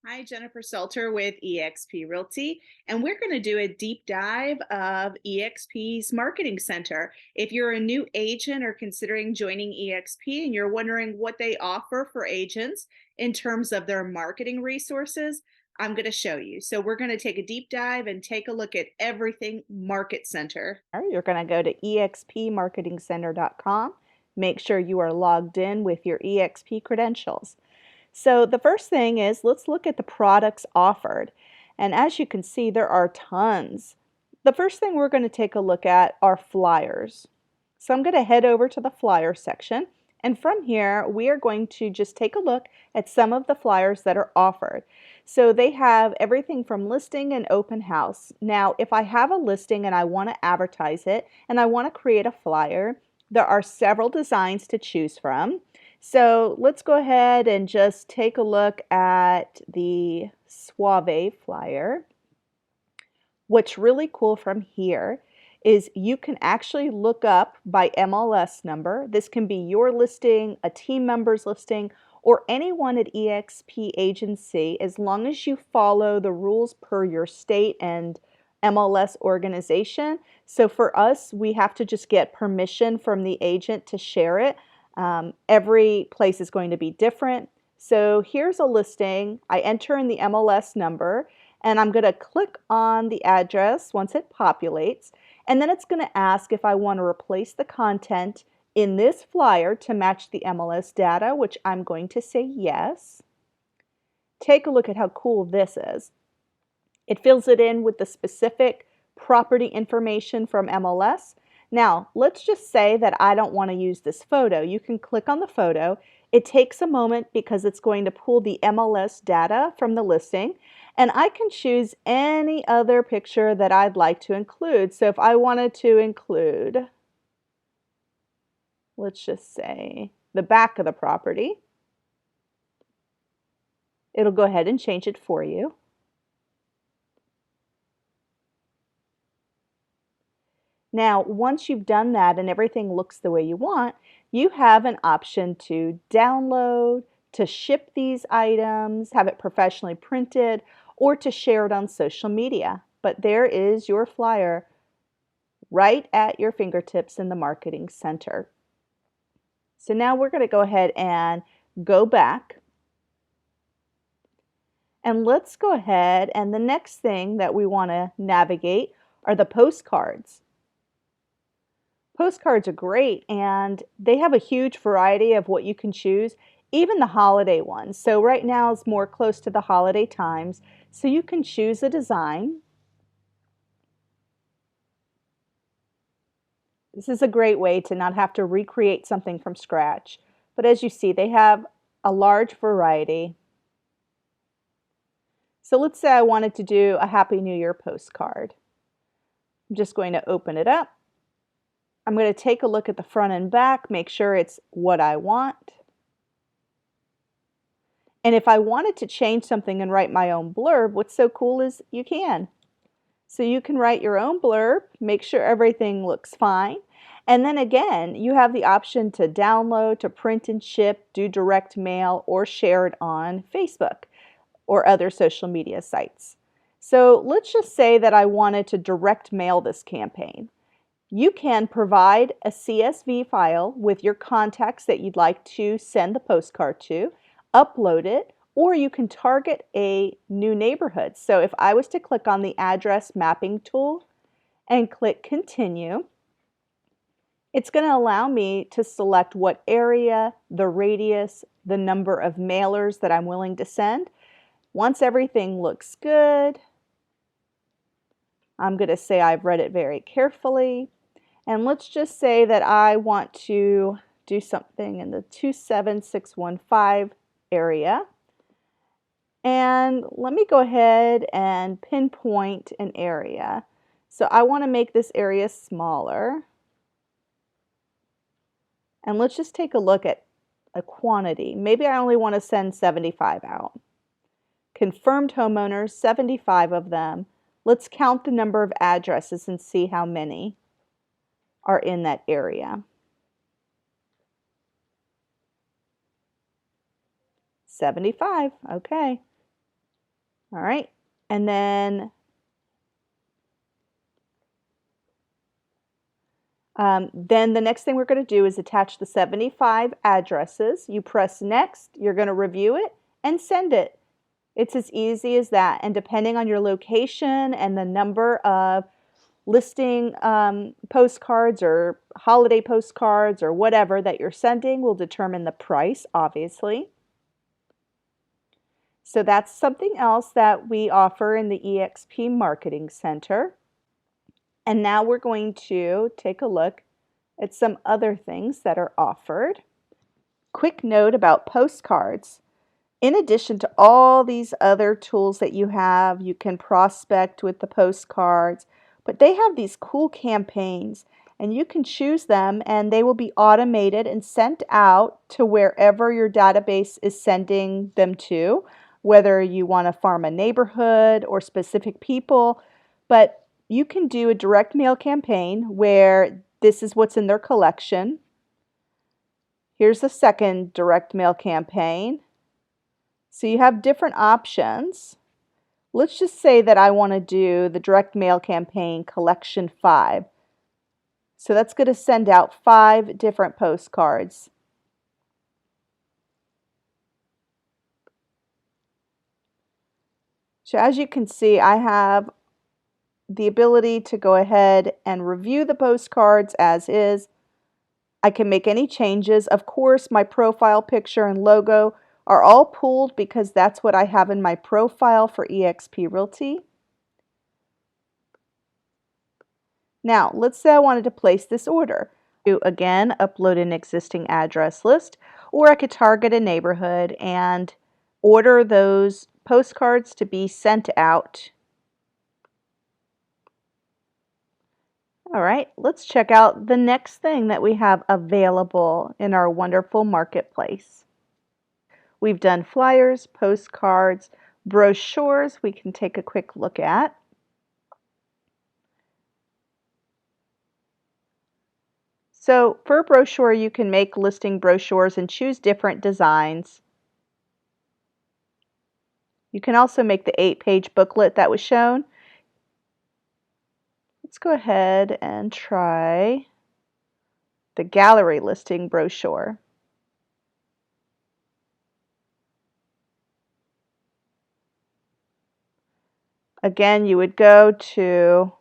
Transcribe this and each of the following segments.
Hi, Jennifer Salter with EXP Realty, and we're going to do a deep dive of EXP's Marketing Center. If you're a new agent or considering joining EXP and you're wondering what they offer for agents in terms of their marketing resources, I'm going to show you. So, we're going to take a deep dive and take a look at everything Market Center. You're going to go to expmarketingcenter.com. Make sure you are logged in with your EXP credentials. So the first thing is let's look at the products offered. And as you can see, there are tons. The first thing we're going to take a look at are flyers. So I'm going to head over to the flyer section. And from here, we are going to just take a look at some of the flyers that are offered. So they have everything from listing and open house. Now, if I have a listing and I want to advertise it and I want to create a flyer, there are several designs to choose from. So let's go ahead and just take a look at the Suave flyer. What's really cool from here is you can actually look up by MLS number. This can be your listing, a team member's listing, or anyone at EXP agency, as long as you follow the rules per your state and MLS organization. So for us, we have to just get permission from the agent to share it. Every place is going to be different. So here's a listing. I enter in the MLS number and I'm going to click on the address once it populates, and then it's going to ask if I want to replace the content in this flyer to match the MLS data, which I'm going to say yes. Take a look at how cool this is. It fills it in with the specific property information from MLS. Now, let's just say that I don't want to use this photo. You can click on the photo. It takes a moment because it's going to pull the MLS data from the listing, and I can choose any other picture that I'd like to include. So if I wanted to include, let's just say, the back of the property, it'll go ahead and change it for you. Now, once you've done that and everything looks the way you want, you have an option to download, to ship these items, have it professionally printed, or to share it on social media. But there is your flyer right at your fingertips in the Marketing Center. So now we're going to go ahead and go back. And let's go ahead, and the next thing that we want to navigate are the postcards. Postcards are great, and they have a huge variety of what you can choose, even the holiday ones. So right now is more close to the holiday times, so you can choose a design. This is a great way to not have to recreate something from scratch. But as you see, they have a large variety. So let's say I wanted to do a Happy New Year postcard. I'm just going to open it up. I'm going to take a look at the front and back, make sure it's what I want. And if I wanted to change something and write my own blurb, what's so cool is you can. So you can write your own blurb, make sure everything looks fine. And then again, you have the option to download, to print and ship, do direct mail, or share it on Facebook or other social media sites. So let's just say that I wanted to direct mail this campaign. You can provide a CSV file with your contacts that you'd like to send the postcard to, upload it, or you can target a new neighborhood. So if I was to click on the address mapping tool and click continue, it's going to allow me to select what area, the radius, the number of mailers that I'm willing to send. Once everything looks good, I'm going to say I've read it very carefully. And let's just say that I want to do something in the 27615 area. And let me go ahead and pinpoint an area. So I want to make this area smaller. And let's just take a look at a quantity. Maybe I only want to send 75 out. Confirmed homeowners, 75 of them. Let's count the number of addresses and see how many are in that area. 75, okay. All right, and then the next thing we're going to do is attach the 75 addresses. You press next, you're going to review it and send it. It's as easy as that. And depending on your location and the number of listing postcards or holiday postcards or whatever that you're sending will determine the price, obviously. So that's something else that we offer in the EXP Marketing Center. And now we're going to take a look at some other things that are offered. Quick note about postcards. In addition to all these other tools that you have, you can prospect with the postcards, but they have these cool campaigns and you can choose them and they will be automated and sent out to wherever your database is sending them to, whether you want to farm a neighborhood or specific people. But you can do a direct mail campaign where this is what's in their collection. Here's the second direct mail campaign. So you have different options. Let's just say that I want to do the direct mail campaign collection 5. So that's going to send out 5 different postcards. So as you can see, I have the ability to go ahead and review the postcards as is. I can make any changes. Of course, my profile picture and logo are all pulled because that's what I have in my profile for EXP Realty. Now, let's say I wanted to place this order. Again, upload an existing address list, or I could target a neighborhood and order those postcards to be sent out. All right, let's check out the next thing that we have available in our wonderful marketplace. We've done flyers, postcards, brochures we can take a quick look at. So for a brochure, you can make listing brochures and choose different designs. You can also make the 8-page booklet that was shown. Let's go ahead and try the gallery listing brochure. Again, you would go to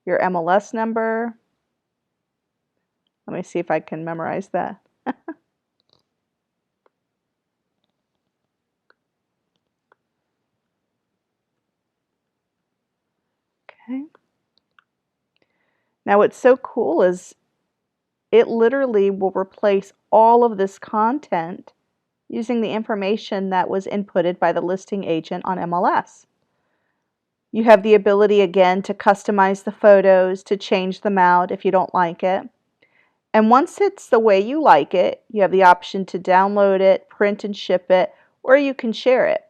your MLS number. Let me see if I can memorize that. Okay. Now what's so cool is it literally will replace all of this content using the information that was inputted by the listing agent on MLS. You have the ability again to customize the photos, to change them out if you don't like it. And once it's the way you like it, you have the option to download it, print and ship it, or you can share it.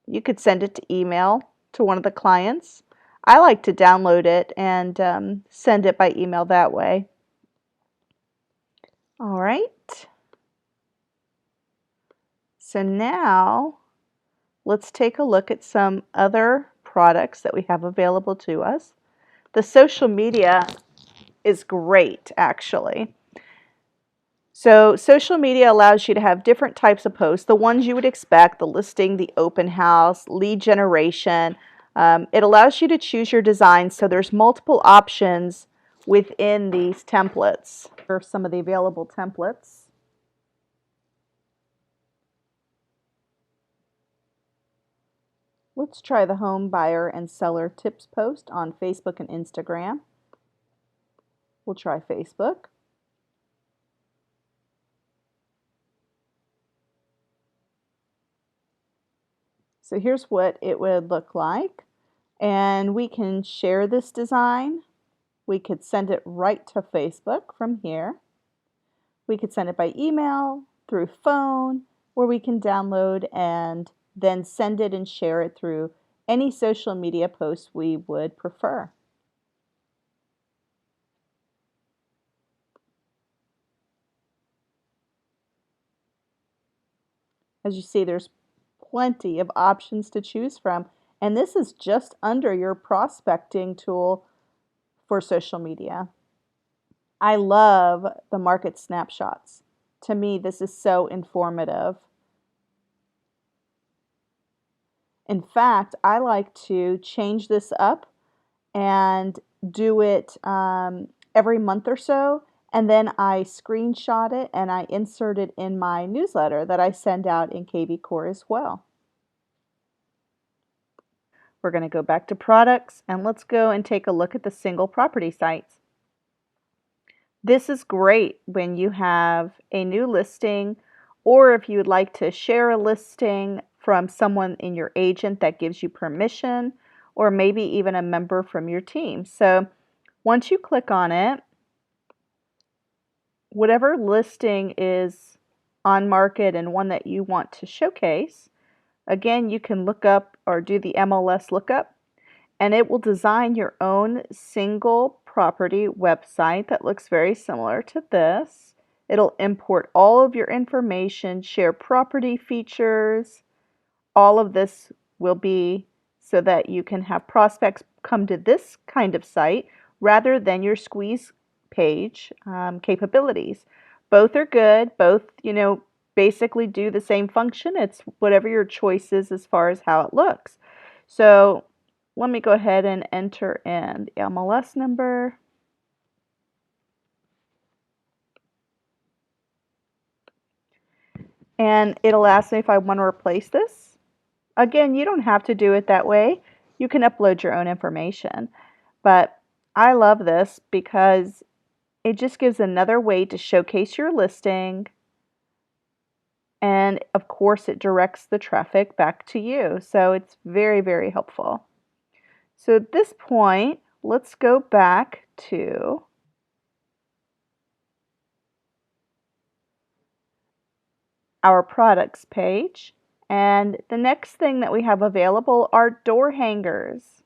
You could send it to email to one of the clients. I like to download it and send it by email that way. All right. So now let's take a look at some other products that we have available to us. The social media is great, actually. So social media allows you to have different types of posts, the ones you would expect, the listing, the open house, lead generation. It allows you to choose your design, so there's multiple options within these templates. Here are some of the available templates. Let's try the home buyer and seller tips post on Facebook and Instagram. We'll try Facebook. So here's what it would look like. And we can share this design. We could send it right to Facebook from here. We could send it by email, through phone, or we can download and then send it and share it through any social media post we would prefer. As you see, there's plenty of options to choose from, and this is just under your prospecting tool for social media. I love the market snapshots. To me, this is so informative. In fact, I like to change this up and do it every month or so, and then I screenshot it and I insert it in my newsletter that I send out in KV Core as well. We're going to go back to products and let's go and take a look at the single property sites. This is great when you have a new listing, or if you would like to share a listing from someone in your agent that gives you permission, or maybe even a member from your team. So once you click on it, whatever listing is on market and one that you want to showcase, again, you can look up or do the MLS lookup, and it will design your own single property website that looks very similar to this. It'll import all of your information, share property features. All of this will be so that you can have prospects come to this kind of site rather than your squeeze page capabilities. Both are good. Both, basically do the same function. It's whatever your choice is as far as how it looks. So let me go ahead and enter in the MLS number. And it'll ask me if I want to replace this. Again, you don't have to do it that way. You can upload your own information. But I love this because it just gives another way to showcase your listing. And of course, it directs the traffic back to you. So it's very, very helpful. So at this point, let's go back to our products page. And the next thing that we have available are door hangers.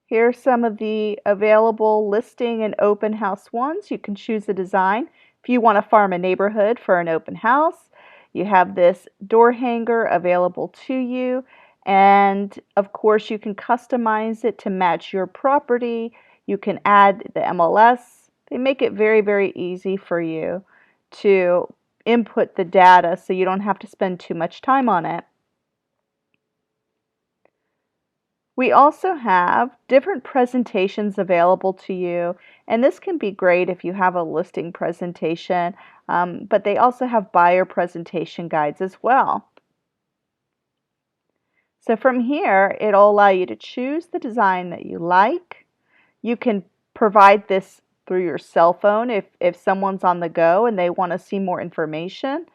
Here are some of the available listing and open house ones. You can choose a design. If you want to farm a neighborhood for an open house, you have this door hanger available to you. And of course, you can customize it to match your property. You can add the MLS. They make it very, very easy for you to input the data so you don't have to spend too much time on it. We also have different presentations available to you, and this can be great if you have a listing presentation, but they also have buyer presentation guides as well. So from here, it'll allow you to choose the design that you like. You can provide this through your cell phone if someone's on the go and they want to see more information,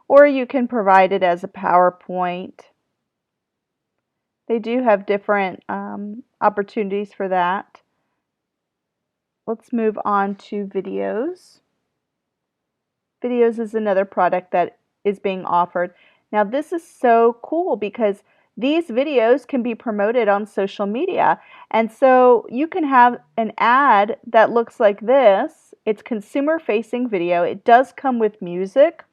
or you can provide it as a PowerPoint. They do have different opportunities for that. Let's move on to videos. Videos is another product that is being offered. Now this is so cool because these videos can be promoted on social media. And so you can have an ad that looks like this. It's consumer-facing video. It does come with music.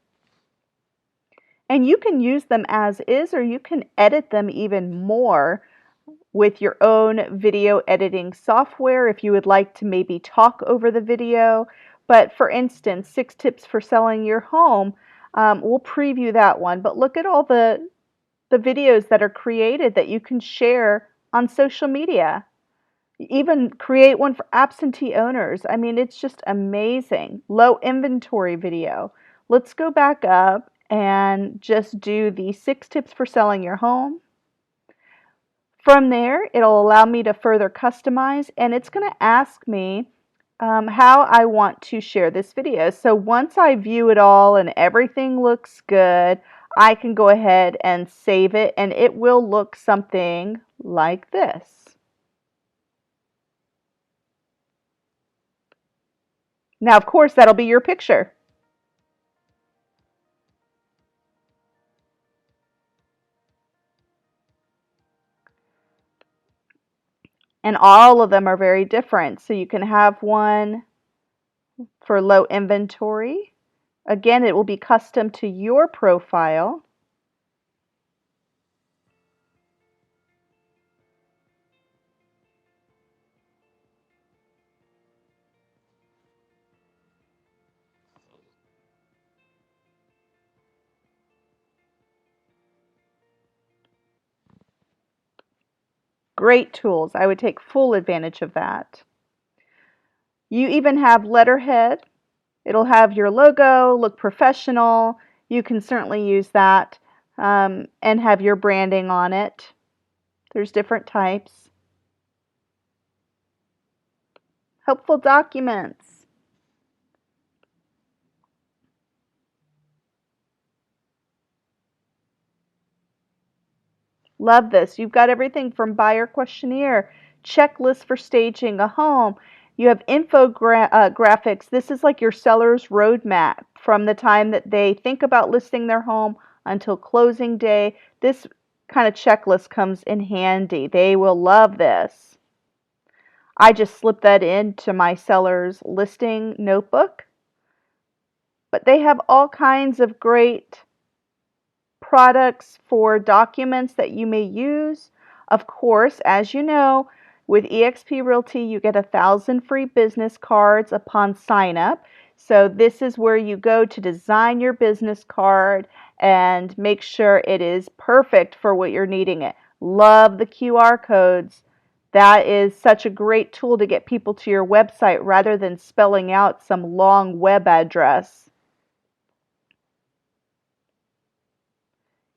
And you can use them as is, or you can edit them even more with your own video editing software if you would like to maybe talk over the video. But for instance, 6 tips for selling your home, we'll preview that one. But look at all the videos that are created that you can share on social media. Even create one for absentee owners. I mean, it's just amazing. Low inventory video. Let's go back up and just do the 6 tips for selling your home. From there, it'll allow me to further customize, and it's going to ask me how I want to share this video. So once I view it all and everything looks good, I can go ahead and save it, and it will look something like this. Now, of course, that'll be your picture. And all of them are very different. So you can have one for low inventory. Again, it will be custom to your profile. Great tools. I would take full advantage of that. You even have letterhead. It'll have your logo, look professional. You can certainly use that and have your branding on it. There's different types. Helpful documents. Love this. You've got everything from buyer questionnaire, checklist for staging a home. You have infographics. This is like your seller's roadmap from the time that they think about listing their home until closing day. This kind of checklist comes in handy. They will love this. I just slip that into my seller's listing notebook. But they have all kinds of great products for documents that you may use. Of course, as you know, with EXP Realty, you get 1,000 free business cards upon sign up. So this is where you go to design your business card and make sure it is perfect for what you're needing it. Love the QR codes. That is such a great tool to get people to your website rather than spelling out some long web address.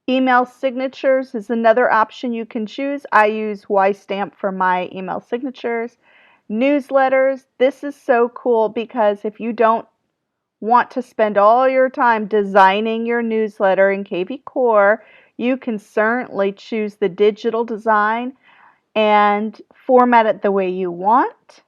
Email signatures is another option you can choose. I use Y-Stamp for my email signatures. Newsletters. This is so cool because if you don't want to spend all your time designing your newsletter in KV Core, you can certainly choose the digital design and format it the way you want.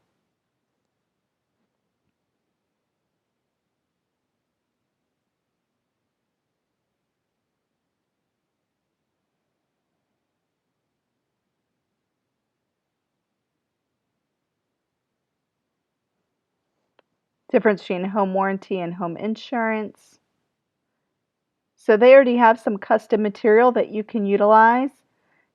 Difference between home warranty and home insurance. So they already have some custom material that you can utilize.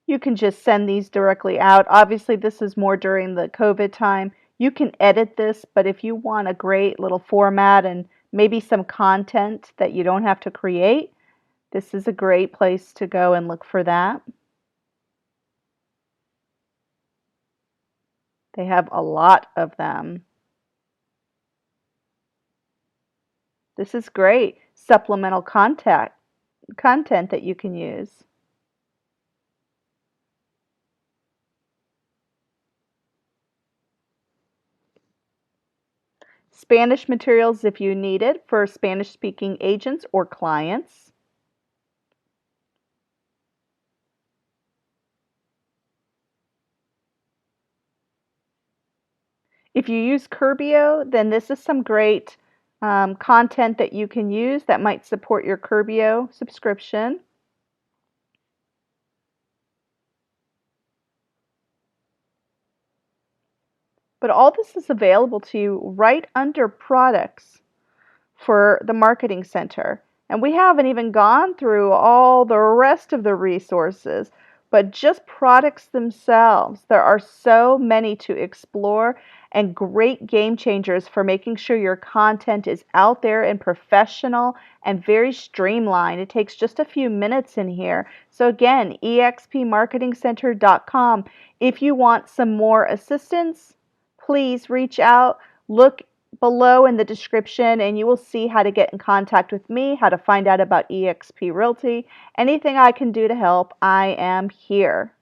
You can just send these directly out. Obviously, this is more during the COVID time. You can edit this, but if you want a great little format and maybe some content that you don't have to create, this is a great place to go and look for that. They have a lot of them. This is great supplemental content that you can use. Spanish materials if you need it for Spanish-speaking agents or clients. If you use Curbio, then this is some great content that you can use that might support your Curbio subscription. But all this is available to you right under products for the Marketing Center. And we haven't even gone through all the rest of the resources, but just products themselves. There are so many to explore and great game changers for making sure your content is out there and professional and very streamlined. It takes just a few minutes in here. So again, expmarketingcenter.com. If you want some more assistance, please reach out. Look below in the description and you will see how to get in contact with me, how to find out about EXP Realty. Anything I can do to help, I am here.